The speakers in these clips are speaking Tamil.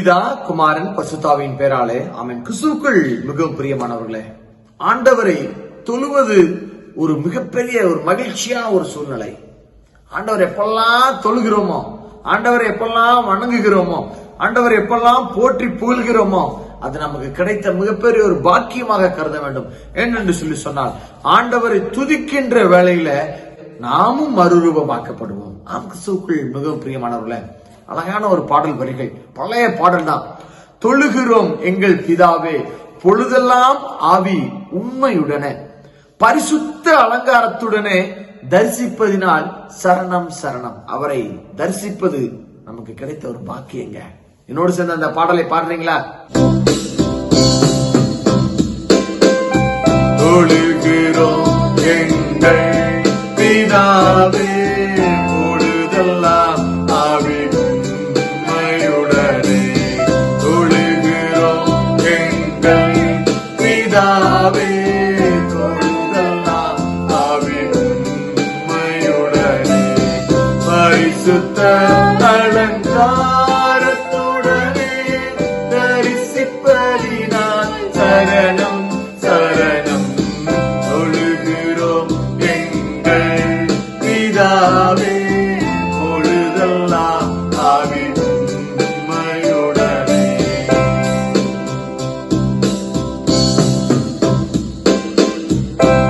பிதா, குமாரன், பசுத்தாவின் பேராலே ஆமென். கிறிஸ்துவுக்குள் மிகவும் பிரியமானவர்களே, ஆண்டவரை தொழுவது ஒரு மிகப்பெரிய ஒரு மகிழ்ச்சியான ஒரு சூழ்நிலை. ஆண்டவர் எப்பெல்லாம் தொழுகிறோமோ, ஆண்டவர் எப்பெல்லாம் வணங்குகிறோமோ, ஆண்டவர் எப்பெல்லாம் போற்றி புகழ்கிறோமோ, அது நமக்கு கிடைத்த மிகப்பெரிய ஒரு பாக்கியமாக கருத வேண்டும். என்னென்று சொல்லி சொன்னால், ஆண்டவரை துதிக்கின்ற வேளையில நாமும் மறுரூபமாக்கப்படுவோம். கிறிஸ்துவுக்குள் மிகவும் பிரியமானவர்களே, அழகான ஒரு பாடல் வரிகள், பழைய பாடல் தான். தொழுகிறோம் எங்கள் பிதாவே, பொழுதெல்லாம் ஆவி உண்மையுடனே, பரிசுத்த அலங்காரத்துடனே தரிசிப்பதினால் சரணம் சரணம். அவரை தரிசிப்பது நமக்கு கிடைத்த ஒரு பாக்கியங்க. என்னோடு சேர்ந்து அந்த பாடலை பாடுறீங்களா? தொழுகிறோம் எங்கள் பிதாவே, பொழுதெல்லாம் ஆவி உண்மையுடனே. தொழுகிறோம் எங்கள் பிதாவே, பொழுதெல்லாம் ஆவி உண்மையுடனே, பரிசுத்த அலங்காரத்துடனே தரிசிப்பதினால் சரணம் சரணம். தொழுகிறோம் எங்கள் பிதாவே, பொழுதெல்லாம் ஆவி உண்மையுடனே.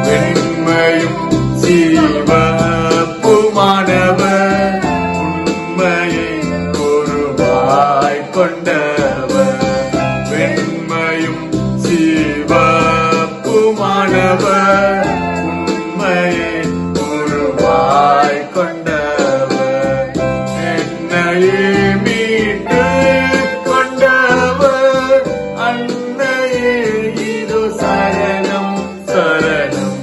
வெண்மையும் சிவப்புமானவர், உண்மையை ஒருவாய் கொண்டவர். வெண்மையும் சிவப்புமானவர், உண்மையை ஒருவாய் கொண்டவர். என்னையே மீட்டு கொண்டவர், அன்னையே இதோ சரணம் சரணம்.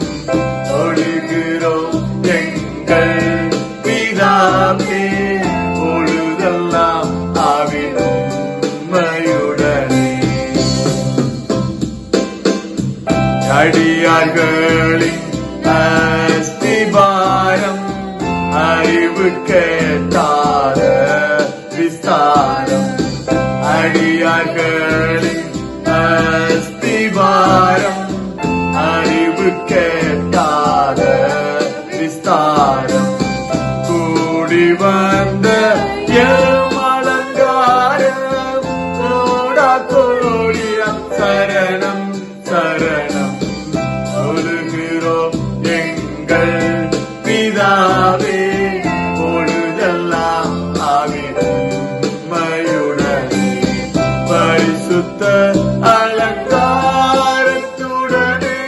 தொழுகிறோம் எங்கள் பிதாவே, பொழுதெல்லாம் ஆவி உண்மையுடனே. அடியார்களின் அஸ்திபாரம், அறிவு கேட்டார விஸ்தாரம். அடியார்களின் அஸ்திபாரம், அறிவு கேட்டார விஸ்தாரம். கூடி வந்த அலங்காரம், நோடா கோடியா சரணம் சரணம். தொழுகிறோம் எங்கள் பிதாவே, பொழுதெல்லாம் ஆவி உண்மையுடனே, பரிசுத்த அலங்காரத்துடனே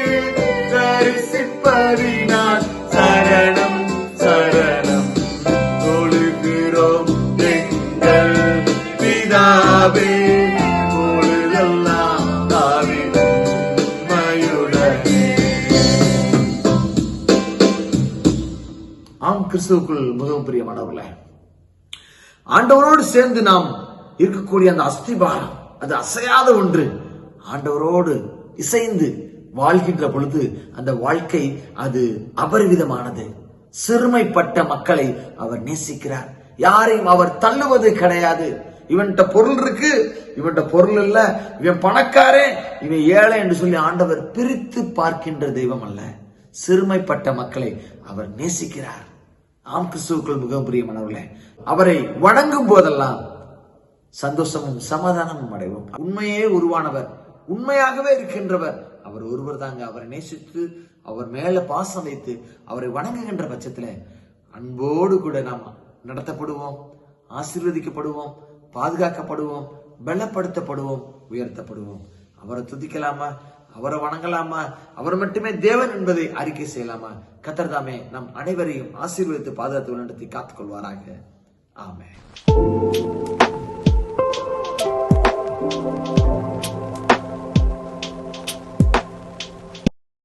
தரிசிப்பதினால் சரணம் சரணம். தொழுகிறோம் எங்கள் பிதாவே, பொழுதெல்லாம் ஆவி உண்மையுடனே. கிறிஸ்துவுக்குள் மிகவும் பிரியமானவர்களே, ஆண்டவரோடு சேர்ந்து நாம் இருக்கக்கூடிய அந்த அஸ்திபாரம், அது அசையாத ஒன்று. ஆண்டவரோடு இசைந்து வாழ்கின்ற பொழுது அந்த வாழ்க்கை அது அபரிவிதமானது. சிறுமைப்பட்ட மக்களை அவர் நேசிக்கிறார். யாரையும் அவர் தள்ளுவது கிடையாது. இவன்கிட்ட பொருள் இருக்கு, இவன்கிட்ட பொருள் இல்ல, இவன் பணக்காரன், இவன் ஏழை என்று சொல்லி ஆண்டவர் பிரித்து பார்க்கின்ற தெய்வம் அல்ல. சிறுமைப்பட்ட மக்களை அவர் நேசிக்கிறார். கிறிஸ்துவுக்குள் மிகவும் பிரியமானவர்களே, அவரை வணங்கும் போதெல்லாம் சந்தோஷமும் சமாதானமும் அடைவோம். உண்மையே உருவானவர், உண்மையாகவே இருக்கின்றவர் அவர் ஒருவர் தாங்க. அவரை நேசித்து அவர் மேல பாசம் வைத்து அவரை வணங்குகின்ற பட்சத்துல அன்போடு கூட நாம் நடத்தப்படுவோம், ஆசீர்வதிக்கப்படுவோம், பாதுகாக்கப்படுவோம், பலப்படுத்தப்படுவோம், உயர்த்தப்படுவோம். அவரை துதிக்கலாமா, அவரை வணங்கலாமா, அவர் மட்டுமே தேவன் என்பதை அறிக்கை செய்யலாமா? கர்த்தர் தாமே நம் அனைவரையும் ஆசீர்வதித்து பாதுகாத்து நடத்தி காத்துக் கொள்வாராக. ஆமென்.